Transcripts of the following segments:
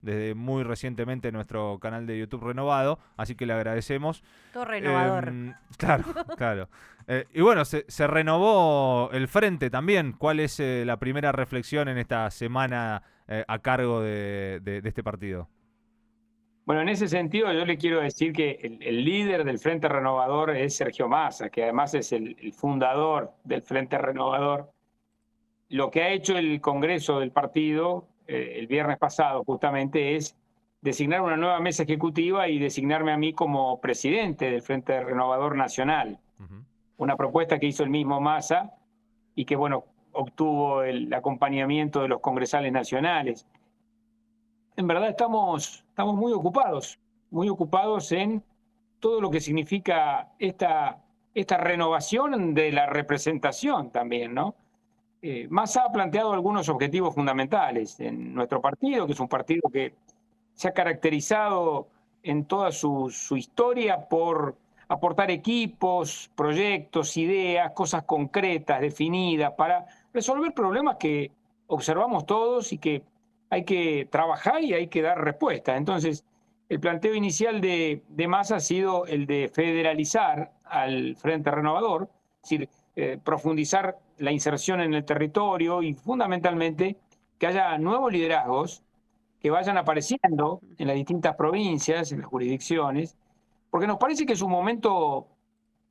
desde muy recientemente en nuestro canal de YouTube renovado, así que le agradecemos. Todo renovador. Claro, claro. Y bueno, se renovó el frente también. ¿Cuál es la primera reflexión en esta semana a cargo de este partido? Bueno, en ese sentido yo le quiero decir que el líder del Frente Renovador es Sergio Massa, que además es el fundador del Frente Renovador. Lo que ha hecho el Congreso del partido el viernes pasado justamente es designar una nueva mesa ejecutiva y designarme a mí como presidente del Frente Renovador Nacional. Ujú. Una propuesta que hizo el mismo Massa y que, bueno, obtuvo el acompañamiento de los congresales nacionales. En verdad estamos muy ocupados en todo lo que significa esta renovación de la representación también, ¿no? Massa ha planteado algunos objetivos fundamentales en nuestro partido, que es un partido que se ha caracterizado en toda su historia por aportar equipos, proyectos, ideas, cosas concretas, definidas, para resolver problemas que observamos todos y que hay que trabajar y hay que dar respuestas. Entonces, el planteo inicial de Massa ha sido el de federalizar al Frente Renovador, es decir, profundizar la inserción en el territorio y fundamentalmente que haya nuevos liderazgos que vayan apareciendo en las distintas provincias, en las jurisdicciones, porque nos parece que es un momento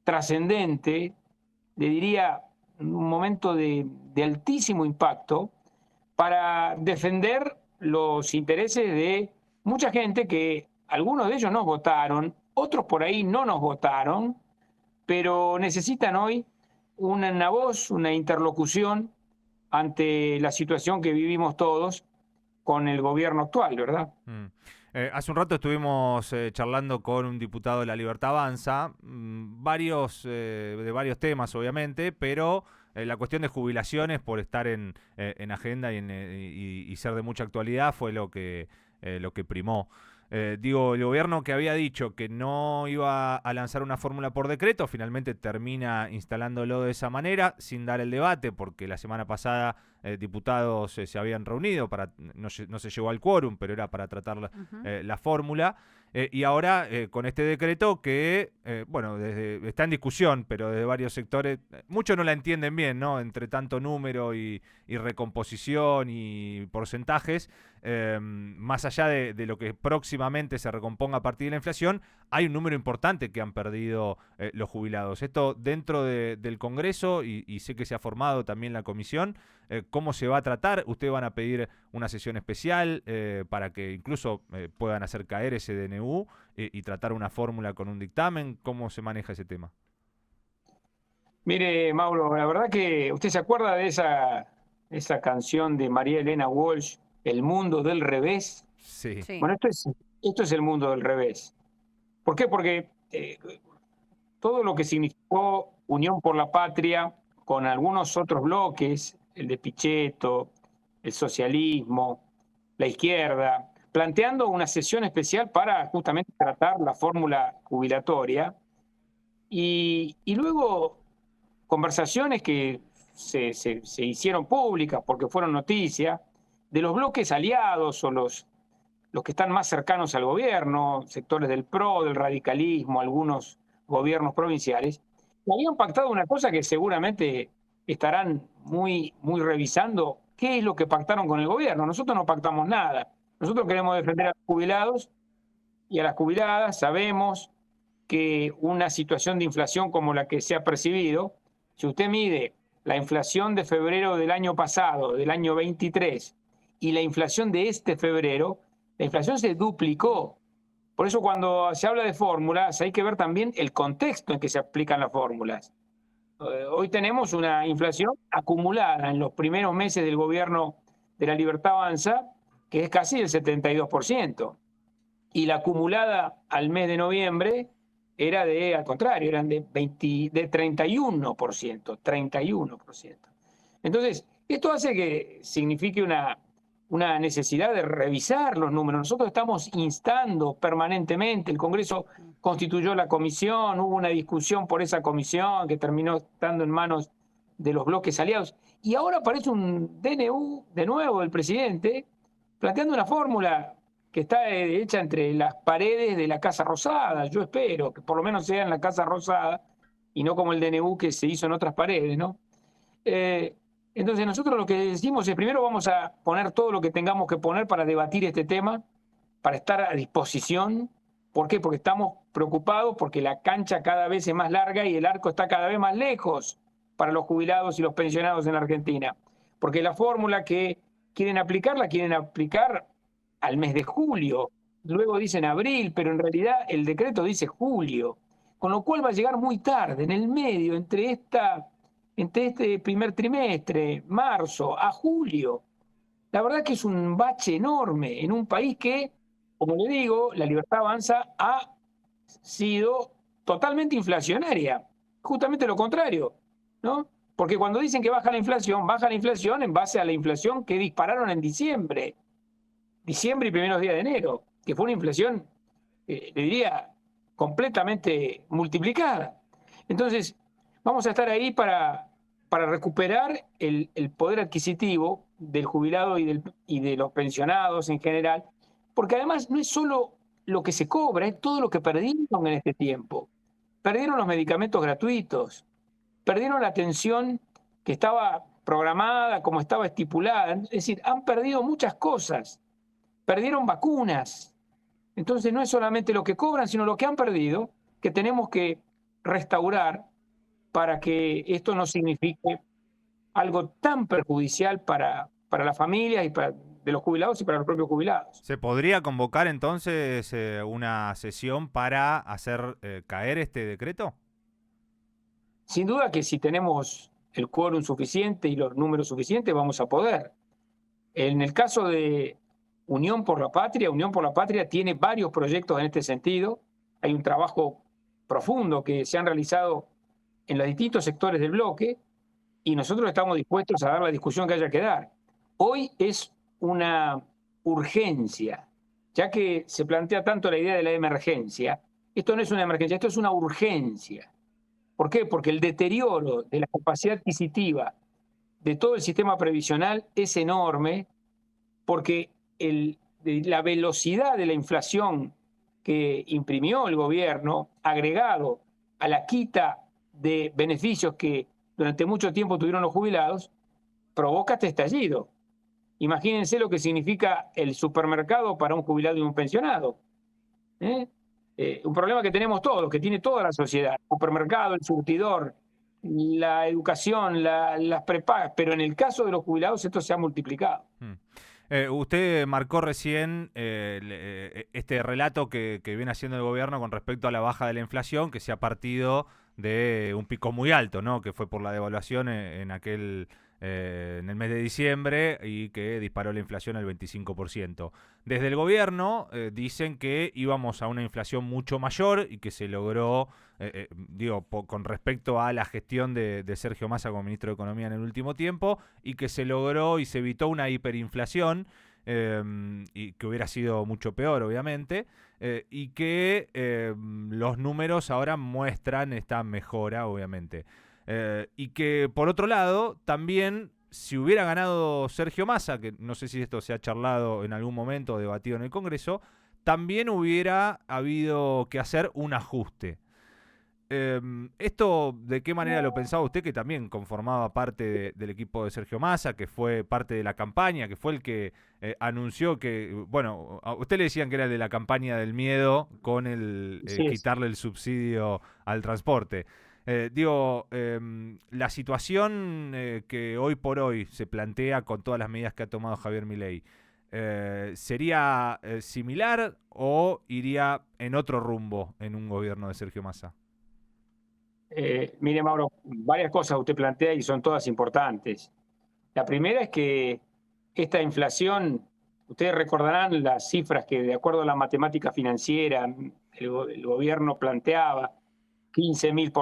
trascendente, le diría un momento de altísimo impacto para defender los intereses de mucha gente que algunos de ellos nos votaron, otros por ahí no nos votaron, pero necesitan hoy una voz, una interlocución ante la situación que vivimos todos con el gobierno actual, ¿verdad? Mm. Hace un rato estuvimos charlando con un diputado de La Libertad Avanza, de varios temas obviamente, pero la cuestión de jubilaciones por estar en agenda y ser de mucha actualidad fue lo que primó. Digo, el gobierno que había dicho que no iba a lanzar una fórmula por decreto, finalmente termina instalándolo de esa manera, sin dar el debate, porque la semana pasada diputados se habían reunido, no se llegó al quórum, pero era para tratar la fórmula. Y ahora con este decreto que, bueno, está en discusión, pero desde varios sectores, muchos no la entienden bien, ¿no? Entre tanto número y recomposición y porcentajes, más allá de lo que próximamente se recomponga a partir de la inflación, hay un número importante que han perdido los jubilados. Esto dentro del Congreso, y sé que se ha formado también la comisión, ¿cómo se va a tratar? ¿Ustedes van a pedir una sesión especial para que incluso puedan hacer caer ese DNU y tratar una fórmula con un dictamen? ¿Cómo se maneja ese tema? Mire, Mauro, la verdad que usted se acuerda de esa canción de María Elena Walsh, El mundo del revés. Sí. Sí. Bueno, esto es el mundo del revés. ¿Por qué? Porque todo lo que significó Unión por la Patria con algunos otros bloques, el de Pichetto, el socialismo, la izquierda, planteando una sesión especial para justamente tratar la fórmula jubilatoria y luego conversaciones que se hicieron públicas porque fueron noticias de los bloques aliados o los que están más cercanos al gobierno, sectores del PRO, del radicalismo, algunos gobiernos provinciales, que habían pactado una cosa que seguramente estarán muy revisando, qué es lo que pactaron con el gobierno. Nosotros no pactamos nada. Nosotros queremos defender a los jubilados y a las jubiladas. Sabemos que una situación de inflación como la que se ha percibido, si usted mide la inflación de febrero del año pasado, del año 23, y la inflación de este febrero, la inflación se duplicó. Por eso cuando se habla de fórmulas hay que ver también el contexto en que se aplican las fórmulas. Hoy tenemos una inflación acumulada en los primeros meses del gobierno de la Libertad Avanza, que es casi del 72%. Y la acumulada al mes de noviembre era al contrario, eran de 31%, 31%. Entonces, esto hace que signifique una necesidad de revisar los números. Nosotros estamos instando permanentemente, el Congreso constituyó la comisión, hubo una discusión por esa comisión que terminó estando en manos de los bloques aliados. Y ahora aparece un DNU de nuevo del presidente planteando una fórmula que está hecha entre las paredes de la Casa Rosada. Yo espero que por lo menos sea en la Casa Rosada y no como el DNU que se hizo en otras paredes, ¿no? Entonces nosotros lo que decimos es, primero vamos a poner todo lo que tengamos que poner para debatir este tema, para estar a disposición. ¿Por qué? Porque estamos preocupados porque la cancha cada vez es más larga y el arco está cada vez más lejos para los jubilados y los pensionados en Argentina. Porque la fórmula que quieren aplicar, la quieren aplicar al mes de julio. Luego dicen abril, pero en realidad el decreto dice julio. Con lo cual va a llegar muy tarde, en el medio, entre este primer trimestre, marzo a julio. La verdad que es un bache enorme en un país que, como le digo, la Libertad Avanza ha sido totalmente inflacionaria. Justamente lo contrario, ¿no? Porque cuando dicen que baja la inflación en base a la inflación que dispararon en diciembre y primeros días de enero, que fue una inflación, le diría, completamente multiplicada. Entonces, vamos a estar ahí para recuperar el poder adquisitivo del jubilado y de los pensionados en general, porque además no es solo lo que se cobra, es todo lo que perdieron en este tiempo. Perdieron los medicamentos gratuitos, perdieron la atención que estaba programada, como estaba estipulada, es decir, han perdido muchas cosas, perdieron vacunas. Entonces no es solamente lo que cobran, sino lo que han perdido, que tenemos que restaurar para que esto no signifique algo tan perjudicial para las familias y de los jubilados y para los propios jubilados. ¿Se podría convocar entonces una sesión para hacer caer este decreto? Sin duda que si tenemos el quórum suficiente y los números suficientes, vamos a poder. En el caso de Unión por la Patria tiene varios proyectos en este sentido. Hay un trabajo profundo que se han realizado en los distintos sectores del bloque y nosotros estamos dispuestos a dar la discusión que haya que dar. Hoy es una urgencia, ya que se plantea tanto la idea de la emergencia. Esto no es una emergencia, esto es una urgencia. ¿Por qué? Porque el deterioro de la capacidad adquisitiva de todo el sistema previsional es enorme, porque la velocidad de la inflación que imprimió el gobierno, agregado a la quita de beneficios que durante mucho tiempo tuvieron los jubilados, provoca este estallido. Imagínense lo que significa el supermercado para un jubilado y un pensionado. Un problema que tenemos todos, que tiene toda la sociedad, el supermercado, el surtidor, la educación, las prepagas, pero en el caso de los jubilados esto se ha multiplicado. Usted marcó recién este relato que viene haciendo el gobierno con respecto a la baja de la inflación, que se ha partido de un pico muy alto, ¿no? Que fue por la devaluación en el mes de diciembre y que disparó la inflación al 25%. Desde el gobierno dicen que íbamos a una inflación mucho mayor y que se logró, con respecto a la gestión de Sergio Massa como ministro de Economía en el último tiempo, y que se logró y se evitó una hiperinflación, y que hubiera sido mucho peor, obviamente, y que los números ahora muestran esta mejora, obviamente. Y que, por otro lado, también, si hubiera ganado Sergio Massa, que no sé si esto se ha charlado en algún momento o debatido en el Congreso, también hubiera habido que hacer un ajuste. ¿Esto de qué manera lo pensaba usted, que también conformaba parte del equipo de Sergio Massa, que fue parte de la campaña, que fue el que anunció que, bueno, a usted le decían que era de la campaña del miedo con quitarle el subsidio al transporte? La situación que hoy por hoy se plantea con todas las medidas que ha tomado Javier Milei, ¿sería similar o iría en otro rumbo en un gobierno de Sergio Massa? Mire, Mauro, varias cosas usted plantea y son todas importantes. La primera es que esta inflación, ustedes recordarán las cifras que, de acuerdo a la matemática financiera, el gobierno planteaba: 15.000%,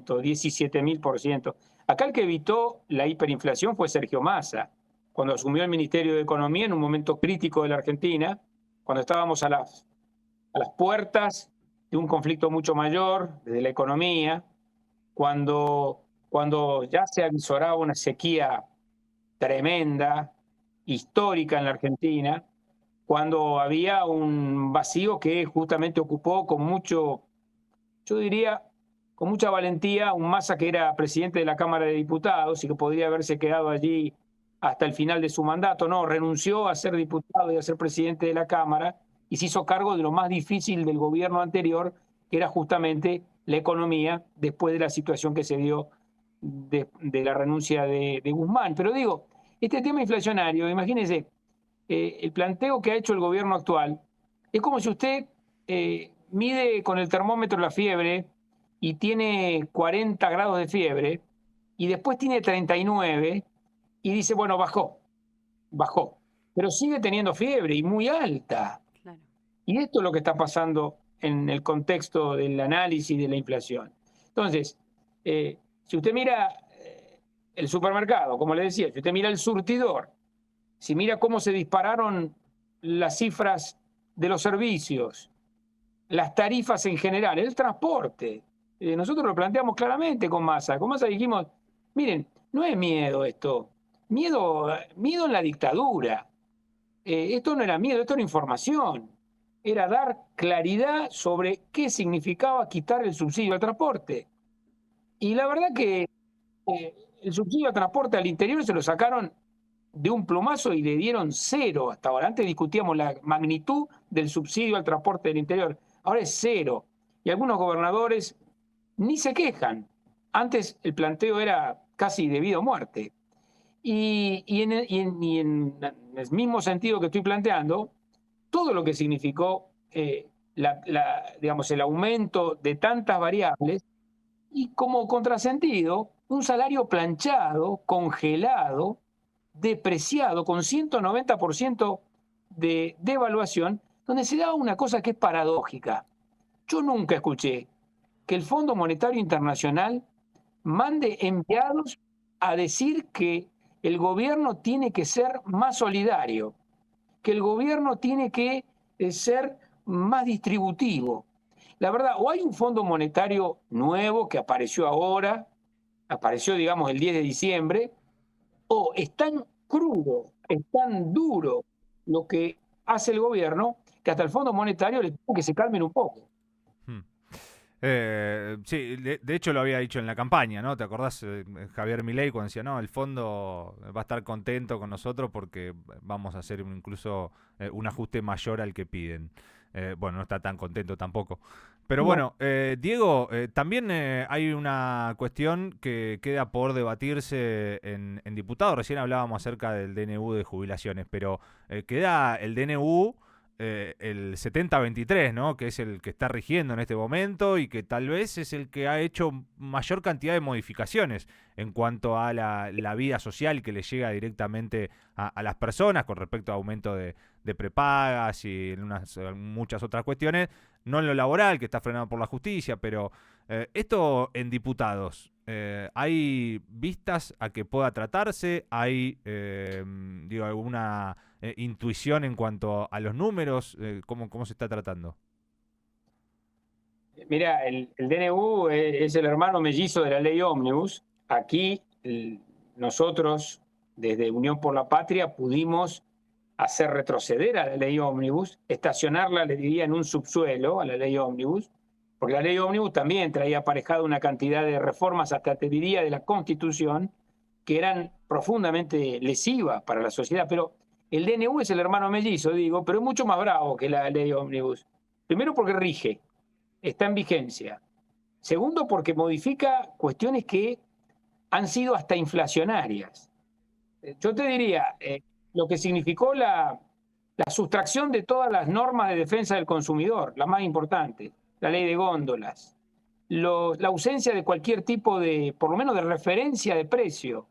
17.000%. Acá el que evitó la hiperinflación fue Sergio Massa, cuando asumió el Ministerio de Economía en un momento crítico de la Argentina, cuando estábamos a las puertas de un conflicto mucho mayor desde la economía, cuando ya se avisoraba una sequía tremenda, histórica en la Argentina. cuando había un vacío que justamente ocupó con mucho, yo diría, con mucha valentía, un Massa que era presidente de la Cámara de Diputados y que podría haberse quedado allí hasta el final de su mandato. No, renunció a ser diputado y a ser presidente de la Cámara y se hizo cargo de lo más difícil del gobierno anterior, que era justamente la economía, después de la situación que se dio de la renuncia de Guzmán. Pero digo, este tema inflacionario, imagínense, el planteo que ha hecho el gobierno actual es como si usted mide con el termómetro la fiebre y tiene 40 grados de fiebre y después tiene 39 y dice, bueno, bajó, pero sigue teniendo fiebre y muy alta. Claro. Y esto es lo que está pasando en el contexto del análisis de la inflación. Entonces, si usted mira el supermercado, como le decía, si usted mira el surtidor, si mira cómo se dispararon las cifras de los servicios, las tarifas en general, el transporte, nosotros lo planteamos claramente con Massa. Con Massa dijimos, miren, no es miedo esto, miedo en la dictadura. Esto no era miedo, esto era información. Era dar claridad sobre qué significaba quitar el subsidio al transporte. Y la verdad que el subsidio al transporte al interior se lo sacaron de un plumazo y le dieron 0 hasta ahora. Antes discutíamos la magnitud del subsidio al transporte del interior. Ahora es 0. Y algunos gobernadores ni se quejan. Antes el planteo era casi de vida o muerte. Y en el mismo sentido que estoy planteando, todo lo que significó digamos, el aumento de tantas variables y como contrasentido, un salario planchado, congelado, depreciado, con 190% de devaluación, donde se da una cosa que es paradójica. Yo nunca escuché que el Fondo Monetario Internacional mande enviados a decir que el gobierno tiene que ser más solidario, que el gobierno tiene que ser más distributivo. La verdad, o hay un Fondo Monetario nuevo que apareció ahora, apareció, digamos, el 10 de diciembre, o es tan crudo, es tan duro lo que hace el gobierno que hasta el Fondo Monetario le pide que se calmen un poco. Sí, de hecho lo había dicho en la campaña, ¿no? ¿Te acordás, Javier Milei, cuando decía, no, el fondo va a estar contento con nosotros porque vamos a hacer incluso un ajuste mayor al que piden? Bueno, no está tan contento tampoco. Pero No. bueno, Diego, también hay una cuestión que queda por debatirse en diputados. Recién hablábamos acerca del DNU de jubilaciones, pero queda el DNU el 70-23, ¿no? Que es el que está rigiendo en este momento y que tal vez es el que ha hecho mayor cantidad de modificaciones en cuanto a la vida social que le llega directamente a las personas con respecto a aumento de prepagas y en muchas otras cuestiones, no en lo laboral, que está frenado por la justicia, pero esto en diputados, ¿hay vistas a que pueda tratarse? ¿Hay, alguna intuición en cuanto a los números? ¿Cómo se está tratando? Mira, el DNU es el hermano mellizo de la ley Ómnibus. Aquí nosotros, desde Unión por la Patria, pudimos hacer retroceder a la ley Ómnibus, estacionarla, le diría, en un subsuelo a la ley Ómnibus, porque la ley Ómnibus también traía aparejada una cantidad de reformas, hasta te diría, de la Constitución, que eran profundamente lesivas para la sociedad. Pero el DNU es el hermano mellizo, digo, pero es mucho más bravo que la ley Ómnibus. Primero porque rige, está en vigencia. Segundo, porque modifica cuestiones que han sido hasta inflacionarias. Yo te diría, lo que significó la sustracción de todas las normas de defensa del consumidor, la más importante, la ley de góndolas, la ausencia de cualquier tipo de, por lo menos de referencia de precio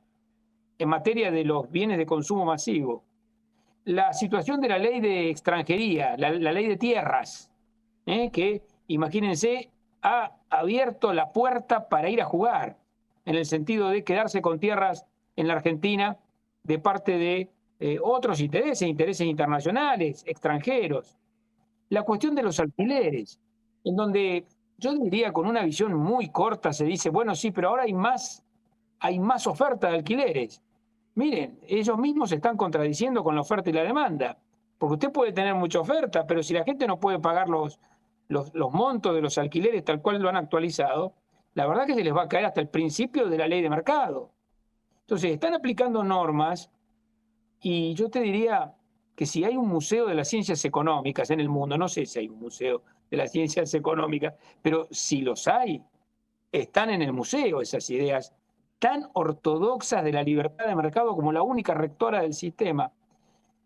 en materia de los bienes de consumo masivo, la situación de la ley de extranjería, la ley de tierras, que, imagínense, ha abierto la puerta para ir a jugar, en el sentido de quedarse con tierras en la Argentina de parte de otros intereses internacionales, extranjeros. La cuestión de los alquileres, en donde yo diría con una visión muy corta se dice, bueno, sí, pero ahora hay más oferta de alquileres. Miren, ellos mismos se están contradiciendo con la oferta y la demanda. Porque usted puede tener mucha oferta, pero si la gente no puede pagar los montos de los alquileres tal cual lo han actualizado, la verdad que se les va a caer hasta el principio de la ley de mercado. Entonces, están aplicando normas y yo te diría que si hay un museo de las ciencias económicas en el mundo, no sé si hay un museo de las ciencias económicas, pero si los hay, están en el museo esas ideas tan ortodoxas de la libertad de mercado como la única rectora del sistema.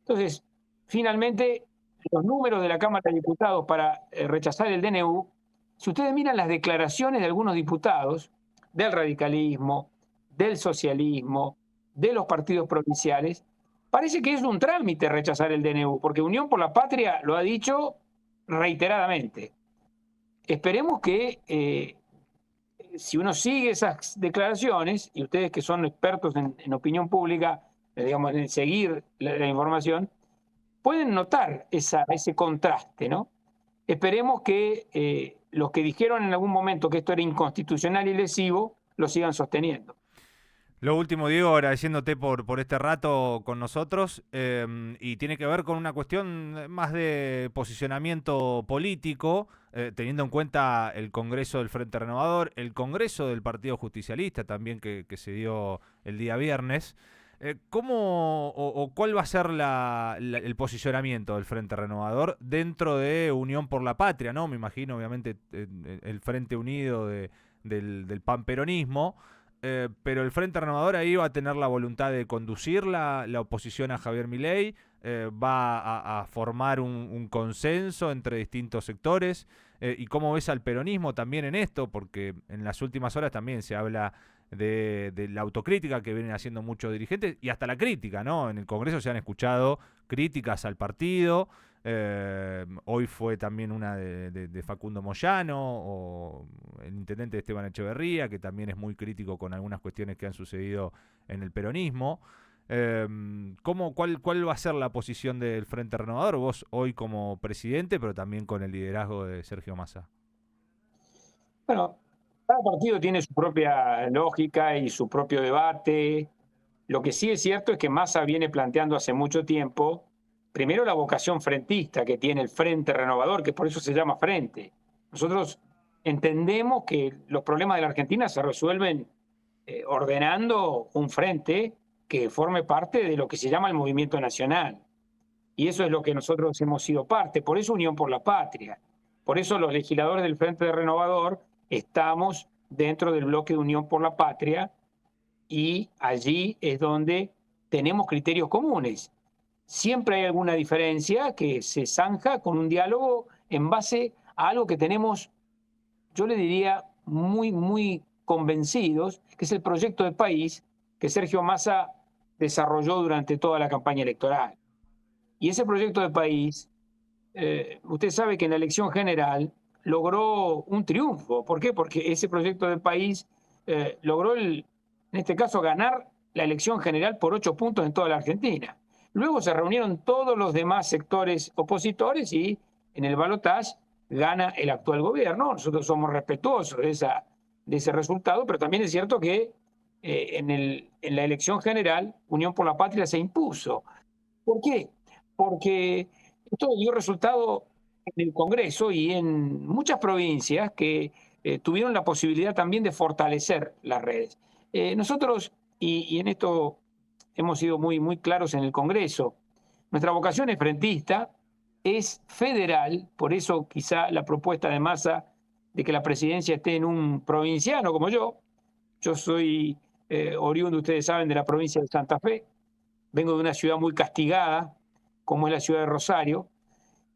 Entonces, finalmente, los números de la Cámara de Diputados para rechazar el DNU, si ustedes miran las declaraciones de algunos diputados del radicalismo, del socialismo, de los partidos provinciales, parece que es un trámite rechazar el DNU, porque Unión por la Patria lo ha dicho reiteradamente. Esperemos que si uno sigue esas declaraciones, y ustedes que son expertos en opinión pública, digamos, en seguir la información, pueden notar ese contraste, ¿no? Esperemos que los que dijeron en algún momento que esto era inconstitucional y lesivo, lo sigan sosteniendo. Lo último, Diego, agradeciéndote por este rato con nosotros, y tiene que ver con una cuestión más de posicionamiento político, teniendo en cuenta el Congreso del Frente Renovador, el Congreso del Partido Justicialista también que se dio el día viernes. ¿Cómo o cuál va a ser el posicionamiento del Frente Renovador dentro de Unión por la Patria, ¿no? Me imagino, obviamente, el Frente Unido del panperonismo. Pero el Frente Renovador ahí va a tener la voluntad de conducir la oposición a Javier Milei, va a formar un consenso entre distintos sectores. ¿Y cómo ves al peronismo también en esto? Porque en las últimas horas también se habla de la autocrítica que vienen haciendo muchos dirigentes y hasta la crítica, ¿no? En el Congreso se han escuchado críticas al partido. Hoy fue también una de Facundo Moyano, o el intendente Esteban Echeverría, que también es muy crítico con algunas cuestiones que han sucedido en el peronismo. ¿Cuál va a ser la posición del Frente Renovador, vos hoy como presidente, pero también con el liderazgo de Sergio Massa? Bueno, cada partido tiene su propia lógica y su propio debate. Lo que sí es cierto es que Massa viene planteando hace mucho tiempo, primero la vocación frentista que tiene el Frente Renovador, que por eso se llama Frente. Nosotros entendemos que los problemas de la Argentina se resuelven ordenando un frente que forme parte de lo que se llama el movimiento nacional. Y eso es lo que nosotros hemos sido parte. Por eso Unión por la Patria. Por eso los legisladores del Frente Renovador estamos dentro del bloque de Unión por la Patria, y allí es donde tenemos criterios comunes. Siempre hay alguna diferencia que se zanja con un diálogo en base a algo que tenemos, yo le diría, muy convencidos, que es el proyecto de país que Sergio Massa desarrolló durante toda la campaña electoral. Y ese proyecto de país, usted sabe que en la elección general logró un triunfo. ¿Por qué? Porque ese proyecto de país logró, en este caso, ganar la elección general por 8 puntos en toda la Argentina. Luego se reunieron todos los demás sectores opositores y en el balotaje gana el actual gobierno. Nosotros somos respetuosos de ese resultado, pero también es cierto que en la elección general Unión por la Patria se impuso. ¿Por qué? Porque esto dio resultado en el Congreso y en muchas provincias que tuvieron la posibilidad también de fortalecer las redes. Nosotros, y en esto hemos sido muy claros en el Congreso, nuestra vocación es frentista, es federal, por eso quizá la propuesta de Massa de que la presidencia esté en un provinciano como yo. Yo soy oriundo, ustedes saben, de la provincia de Santa Fe. Vengo de una ciudad muy castigada, como es la ciudad de Rosario,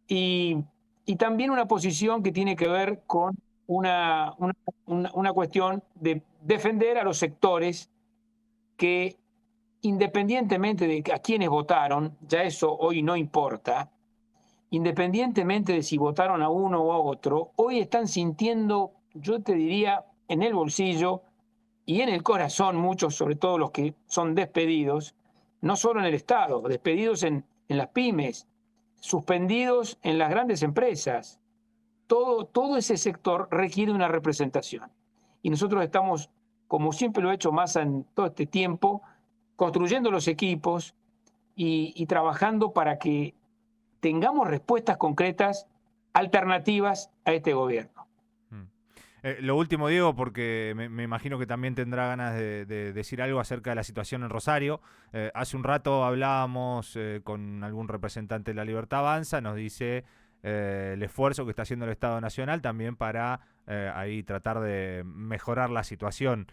y, y también una posición que tiene que ver con una cuestión de defender a los sectores que, independientemente de a quienes votaron, ya eso hoy no importa, independientemente de si votaron a uno o a otro, hoy están sintiendo, yo te diría, en el bolsillo y en el corazón, muchos, sobre todo los que son despedidos, no solo en el Estado, despedidos en las pymes, suspendidos en las grandes empresas. Todo ese sector requiere una representación. Y nosotros estamos, como siempre lo ha hecho Massa en todo este tiempo, construyendo los equipos y trabajando para que tengamos respuestas concretas, alternativas a este gobierno. Lo último, Diego, porque me imagino que también tendrá ganas de decir algo acerca de la situación en Rosario. Hace un rato hablábamos con algún representante de La Libertad Avanza, nos dice el esfuerzo que está haciendo el Estado Nacional también para ahí tratar de mejorar la situación.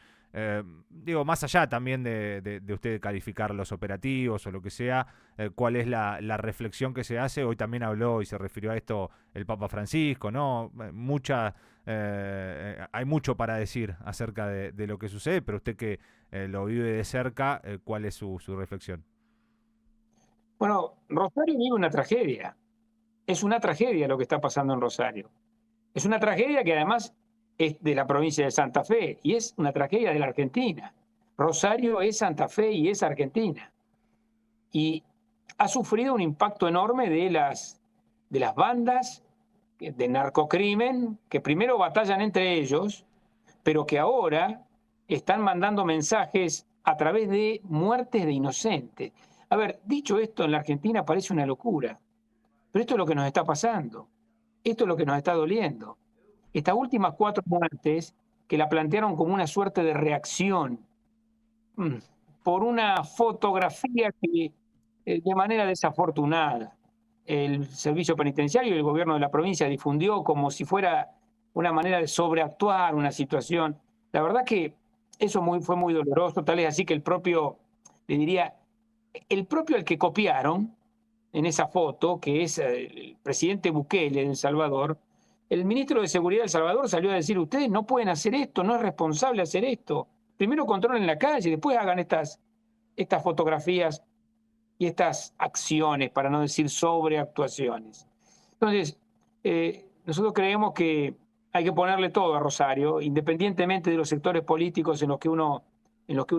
Digo, más allá también de usted calificar los operativos o lo que sea, ¿cuál es la reflexión que se hace? Hoy también habló y se refirió a esto el Papa Francisco, ¿no? Hay mucho para decir acerca de lo que sucede, pero usted que lo vive de cerca, ¿cuál es su reflexión? Bueno, Rosario vive una tragedia. Es una tragedia lo que está pasando en Rosario. Es una tragedia que además es de la provincia de Santa Fe y es una tragedia de la Argentina. Rosario es Santa Fe y es Argentina. Y ha sufrido un impacto enorme de las bandas de narcocrimen que primero batallan entre ellos, pero que ahora están mandando mensajes a través de muertes de inocentes. A ver, dicho esto, en la Argentina parece una locura, pero esto es lo que nos está pasando. Esto es lo que nos está doliendo. Estas últimas 4 muertes que la plantearon como una suerte de reacción por una fotografía que de manera desafortunada el servicio penitenciario y el gobierno de la provincia difundió como si fuera una manera de sobreactuar una situación. La verdad que eso fue muy doloroso, tal es así que el propio, le diría, el propio al que copiaron en esa foto, que es el presidente Bukele de El Salvador, el ministro de Seguridad de El Salvador salió a decir, ustedes no pueden hacer esto, no es responsable hacer esto. Primero controlen la calle, después hagan estas fotografías y estas acciones, para no decir sobreactuaciones. Entonces, nosotros creemos que hay que ponerle todo a Rosario, independientemente de los sectores políticos en los que uno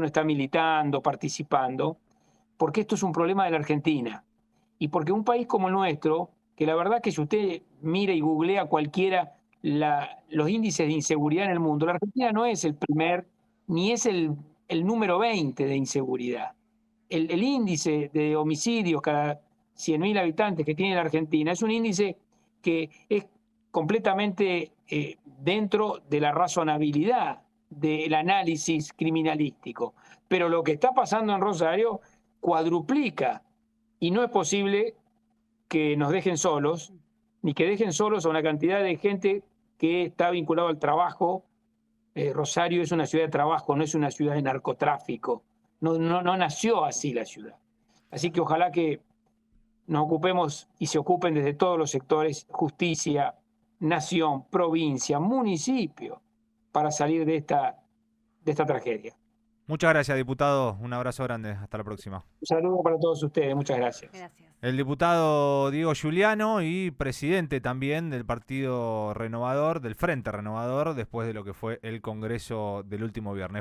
está militando, participando, porque esto es un problema de la Argentina. Y porque un país como el nuestro, que la verdad que si usted mira y googlea cualquiera los índices de inseguridad en el mundo, la Argentina no es el primer, ni es el número 20 de inseguridad. El índice de homicidios cada 100.000 habitantes que tiene la Argentina es un índice que es completamente dentro de la razonabilidad del análisis criminalístico. Pero lo que está pasando en Rosario cuadruplica y no es posible que nos dejen solos, ni que dejen solos a una cantidad de gente que está vinculado al trabajo. Rosario es una ciudad de trabajo, no es una ciudad de narcotráfico. No nació así la ciudad. Así que ojalá que nos ocupemos y se ocupen desde todos los sectores, justicia, nación, provincia, municipio, para salir de esta tragedia. Muchas gracias, diputado. Un abrazo grande. Hasta la próxima. Un saludo para todos ustedes. Muchas gracias. Gracias. El diputado Diego Giuliano y presidente también del Partido Renovador, del Frente Renovador, después de lo que fue el Congreso del último viernes.